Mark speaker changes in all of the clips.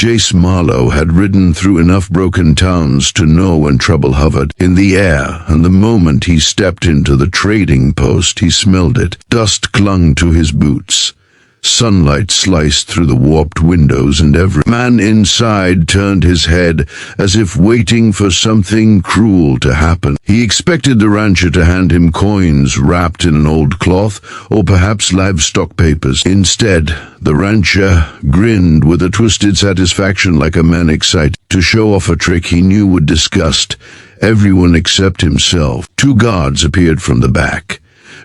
Speaker 1: Jace Marlowe had ridden through enough broken towns to know when trouble hovered in the air, and the moment he stepped into the trading post, he smelled it. Dust clung to his boots. Sunlight sliced through the warped windows, and every man inside turned his head as if waiting for something cruel to happen. He expected the rancher to hand him coins wrapped in an old cloth, or perhaps livestock papers. Instead, the rancher grinned with a twisted satisfaction, like a man excited to show off a trick he knew would disgust everyone except himself. Two guards appeared from the back,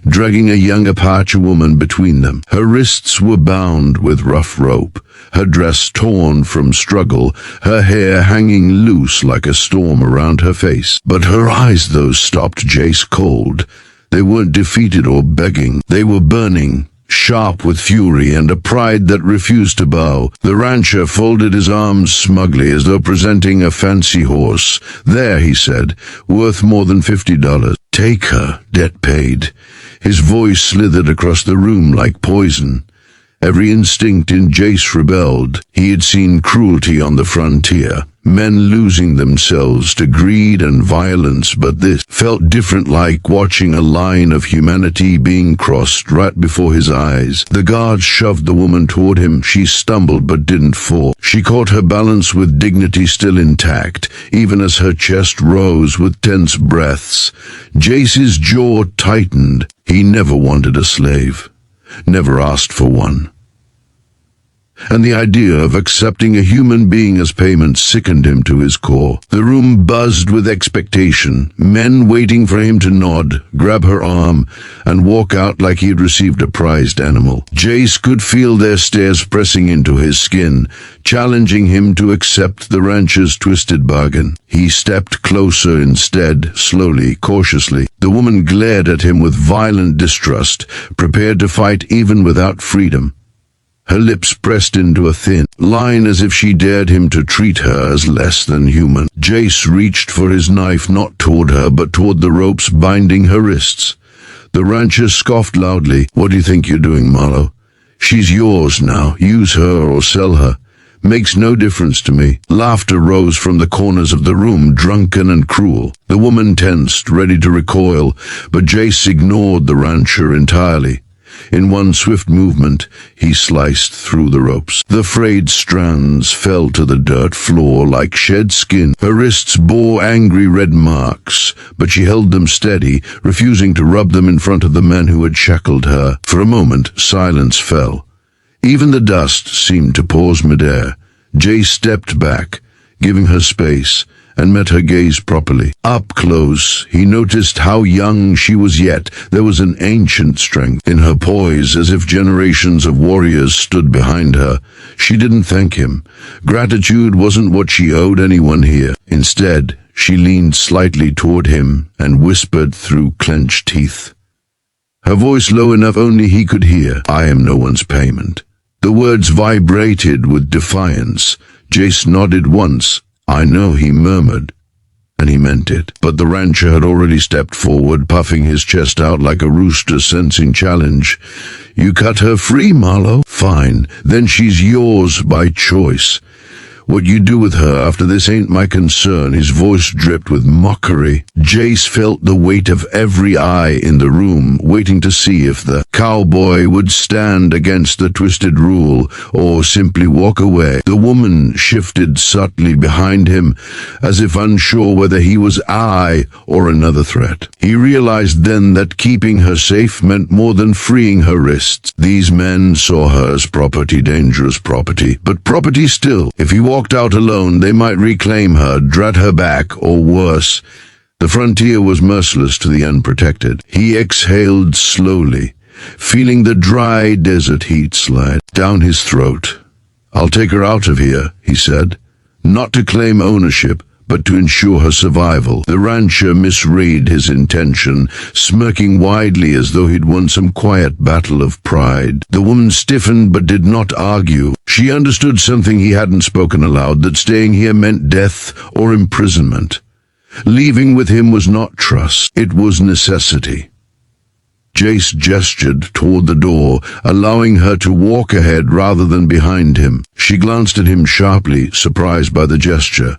Speaker 1: dragging a young Apache woman between them. Her wrists were bound with rough rope, her dress torn from struggle, her hair hanging loose like a storm around her face. But her eyes, though, stopped Jace cold. They weren't defeated or begging. They were burning, sharp with fury and a pride that refused to bow. The rancher folded his arms smugly, as though presenting a fancy horse. "There," he said, "worth more than $50. Take her, debt paid." His voice slithered across the room like poison. Every instinct in Jace rebelled. He had seen cruelty on the frontier, men losing themselves to greed and violence, but this felt different, like watching a line of humanity being crossed right before his eyes. The guard shoved the woman toward him. She stumbled but didn't fall. She caught her balance with dignity still intact, even as her chest rose with tense breaths. Jace's jaw tightened. He never wanted a slave, never asked for one. And the idea of accepting a human being as payment sickened him to his core. The room buzzed with expectation, men waiting for him to nod, grab her arm, and walk out like he had received a prized animal. Jace could feel their stares pressing into his skin, challenging him to accept the rancher's twisted bargain. He stepped closer instead, slowly, cautiously. The woman glared at him with violent distrust, prepared to fight even without freedom. Her lips pressed into a thin line, as if she dared him to treat her as less than human. Jace reached for his knife, not toward her, but toward the ropes binding her wrists. The rancher scoffed loudly. "What do you think you're doing, Marlowe? She's yours now. Use her or sell her. Makes no difference to me." Laughter rose from the corners of the room, drunken and cruel. The woman tensed, ready to recoil, but Jace ignored the rancher entirely. In one swift movement, he sliced through the ropes. The frayed strands fell to the dirt floor like shed skin. Her wrists bore angry red marks, but she held them steady, refusing to rub them in front of the men who had shackled her. For a moment, silence fell. Even the dust seemed to pause midair. Jace stepped back, giving her space, and met her gaze properly. Up close, he noticed how young she was, yet there was an ancient strength in her poise, as if generations of warriors stood behind her. She didn't thank him. Gratitude wasn't what she owed anyone here. Instead, she leaned slightly toward him and whispered through clenched teeth, her voice low enough only he could hear, "I am no one's payment." The words vibrated with defiance. Jace nodded once. "I know," he murmured, and he meant it. But the rancher had already stepped forward, puffing his chest out like a rooster sensing challenge. "You cut her free, Marlowe? Fine, then she's yours by choice. What you do with her after this ain't my concern." His voice dripped with mockery. Jace felt the weight of every eye in the room, waiting to see if the cowboy would stand against the twisted rule or simply walk away. The woman shifted subtly behind him, as if unsure whether he was ally or another threat. He realized then that keeping her safe meant more than freeing her wrists. These men saw her as property, dangerous property, but property still. If he walked out alone, they might reclaim her, drat her back, or worse. The frontier was merciless to the unprotected. He exhaled slowly, feeling the dry desert heat slide down his throat. "I'll take her out of here," he said, not to claim ownership, but to ensure her survival. The rancher misread his intention, smirking widely as though he'd won some quiet battle of pride. The woman stiffened but did not argue. She understood something he hadn't spoken aloud, that staying here meant death or imprisonment. Leaving with him was not trust, it was necessity. Jace gestured toward the door, allowing her to walk ahead rather than behind him. She glanced at him sharply, surprised by the gesture.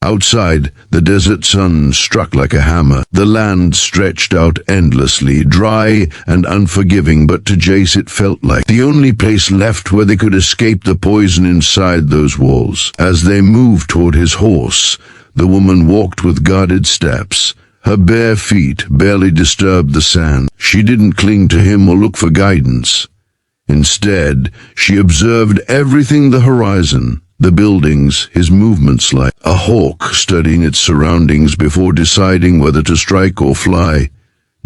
Speaker 1: Outside, the desert sun struck like a hammer. The land stretched out endlessly, dry and unforgiving, but to Jace it felt like the only place left where they could escape the poison inside those walls. As they moved toward his horse, the woman walked with guarded steps. Her bare feet barely disturbed the sand. She didn't cling to him or look for guidance. Instead, she observed everything: the horizon, the buildings, his movements, like a hawk studying its surroundings before deciding whether to strike or fly.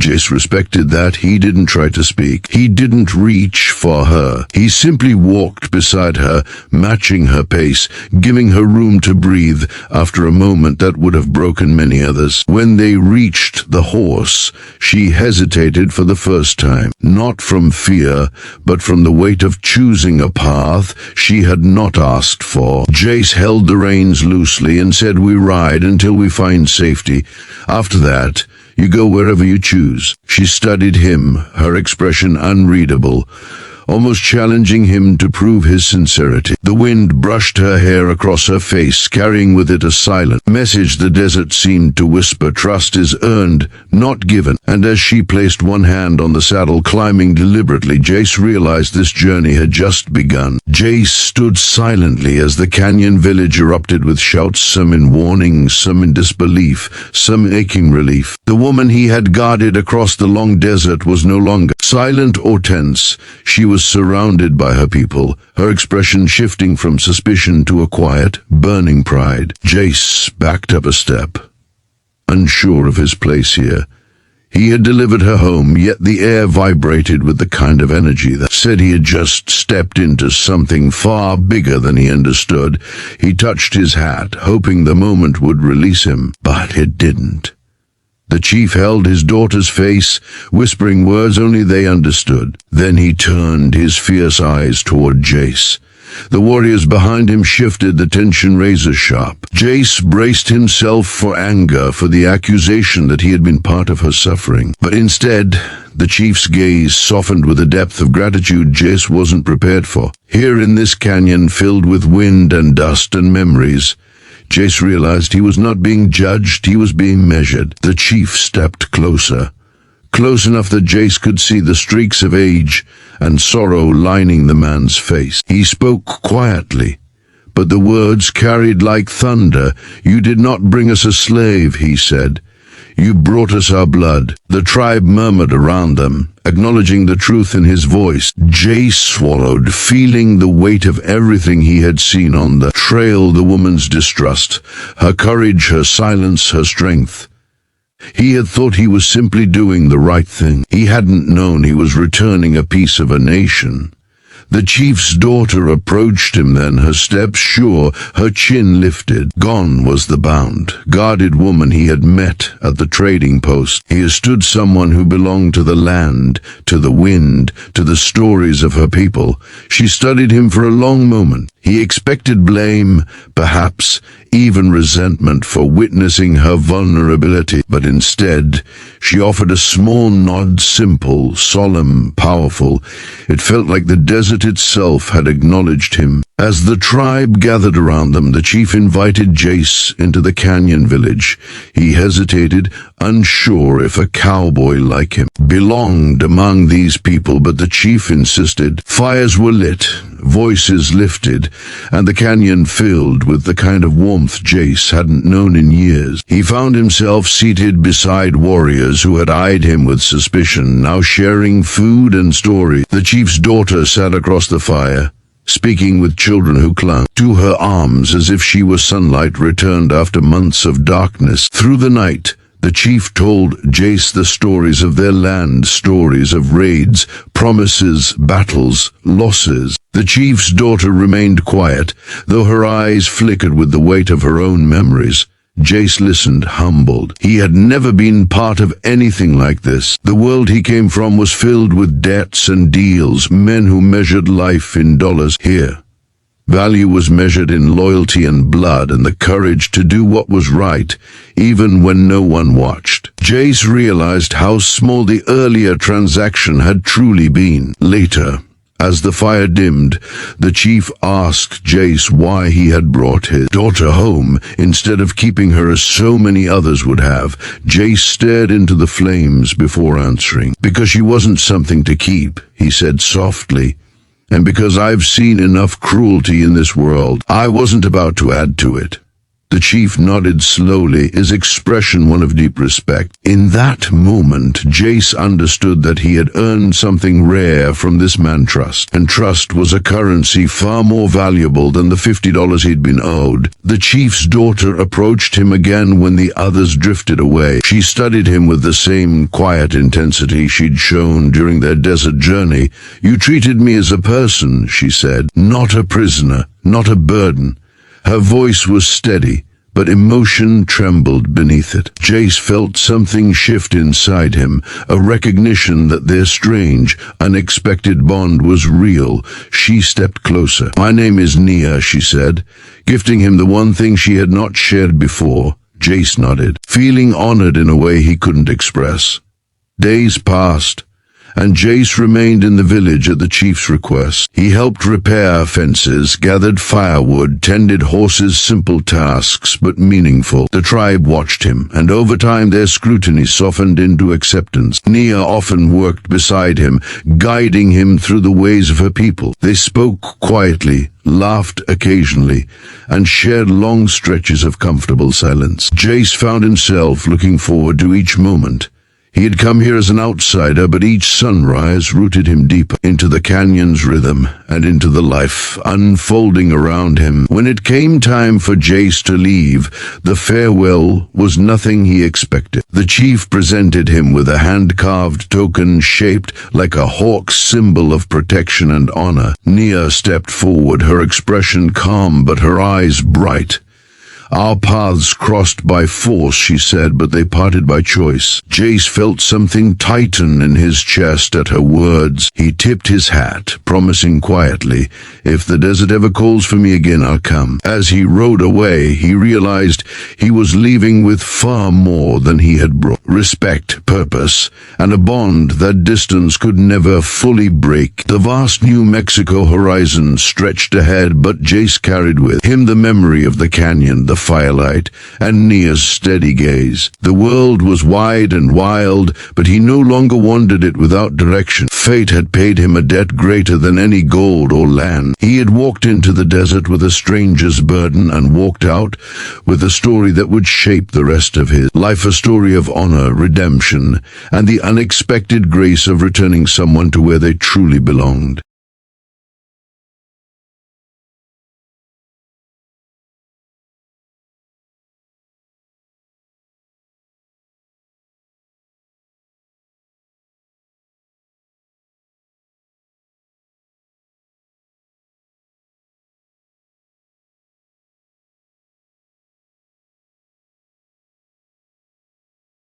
Speaker 1: Jace respected that. He didn't try to speak. He didn't reach for her. He simply walked beside her, matching her pace, giving her room to breathe after a moment that would have broken many others. When they reached the horse, she hesitated for the first time, not from fear, but from the weight of choosing a path she had not asked for. Jace held the reins loosely and said, "We ride until we find safety. After that, you go wherever you choose." She studied him, her expression unreadable, almost challenging him to prove his sincerity. The wind brushed her hair across her face, carrying with it a silent message the desert seemed to whisper: trust is earned, not given. And as she placed one hand on the saddle, climbing deliberately, Jace realized this journey had just begun. Jace stood silently as the canyon village erupted with shouts, some in warning, some in disbelief, some aching relief. The woman he had guarded across the long desert was no longer silent or tense. She was surrounded by her people, her expression shifting from suspicion to a quiet, burning pride. Jace backed up a step, unsure of his place here. He had delivered her home, yet the air vibrated with the kind of energy that said he had just stepped into something far bigger than he understood. He touched his hat, hoping the moment would release him, but it didn't. The chief held his daughter's face, whispering words only they understood. Then he turned his fierce eyes toward Jace. The warriors behind him shifted, the tension razor sharp. Jace braced himself for anger, for the accusation that he had been part of her suffering. But instead, the chief's gaze softened with a depth of gratitude Jace wasn't prepared for. Here in this canyon filled with wind and dust and memories, Jace realized he was not being judged, he was being measured. The chief stepped closer, close enough that Jace could see the streaks of age and sorrow lining the man's face. He spoke quietly, but the words carried like thunder. "You did not bring us a slave," he said. "You brought us our blood." The tribe murmured around them, acknowledging the truth in his voice. Jace swallowed, feeling the weight of everything he had seen on the trail: the woman's distrust, her courage, her silence, her strength. He had thought he was simply doing the right thing. He hadn't known he was returning a piece of a nation. The chief's daughter approached him then, her steps sure, her chin lifted. Gone was the bound, guarded woman he had met at the trading post. Here stood someone who belonged to the land, to the wind, to the stories of her people. She studied him for a long moment. He expected blame, perhaps even resentment for witnessing her vulnerability, but instead she offered a small nod, simple, solemn, powerful. It felt like the desert itself had acknowledged him. As the tribe gathered around them, the chief invited Jace into the canyon village. He hesitated, unsure if a cowboy like him belonged among these people, but the chief insisted. Fires were lit, voices lifted, and the canyon filled with the kind of warmth Jace hadn't known in years. He found himself seated beside warriors who had eyed him with suspicion, now sharing food and story. The chief's daughter sat across the fire, speaking with children who clung to her arms as if she were sunlight returned after months of darkness. Through the night, the chief told Jace the stories of their land, stories of raids, promises, battles, losses. The chief's daughter remained quiet, though her eyes flickered with the weight of her own memories. Jace listened, humbled. He had never been part of anything like this. The world he came from was filled with debts and deals, men who measured life in dollars. Here, Value was measured in loyalty and blood and the courage to do what was right, even when no one watched. Jace realized how small the earlier transaction had truly been. Later, as the fire dimmed, the chief asked Jace why he had brought his daughter home instead of keeping her as so many others would have. Jace stared into the flames before answering. "Because she wasn't something to keep," he said softly. "And because I've seen enough cruelty in this world, I wasn't about to add to it." The chief nodded slowly, his expression one of deep respect. In that moment, Jace understood that he had earned something rare from this man, trust. And trust was a currency far more valuable than the $50 he'd been owed. The chief's daughter approached him again when the others drifted away. She studied him with the same quiet intensity she'd shown during their desert journey. "You treated me as a person," she said, "not a prisoner, not a burden." Her voice was steady, but emotion trembled beneath it. Jace felt something shift inside him, a recognition that their strange, unexpected bond was real. She stepped closer. "My name is Nia," she said, gifting him the one thing she had not shared before. Jace nodded, feeling honored in a way he couldn't express. Days passed, and Jace remained in the village at the chief's request. He helped repair fences, gathered firewood, tended horses, simple tasks, but meaningful. The tribe watched him, and over time their scrutiny softened into acceptance. Nia often worked beside him, guiding him through the ways of her people. They spoke quietly, laughed occasionally, and shared long stretches of comfortable silence. Jace found himself looking forward to each moment. He had come here as an outsider, but each sunrise rooted him deeper into the canyon's rhythm and into the life unfolding around him. When it came time for Jace to leave, the farewell was nothing he expected. The chief presented him with a hand-carved token shaped like a hawk's symbol of protection and honor. Nia stepped forward, her expression calm but her eyes bright. "Our paths crossed by force," she said, "but they parted by choice." Jace felt something tighten in his chest at her words. He tipped his hat, promising quietly, "If the desert ever calls for me again, I'll come." As he rode away, he realized he was leaving with far more than he had brought. Respect, purpose, and a bond that distance could never fully break. The vast New Mexico horizon stretched ahead, but Jace carried with him the memory of the canyon, the firelight, and Nia's steady gaze. The world was wide and wild, but he no longer wandered it without direction. Fate had paid him a debt greater than any gold or land. He had walked into the desert with a stranger's burden and walked out with a story that would shape the rest of his life, a story of honor, redemption, and the unexpected grace of returning someone to where they truly belonged.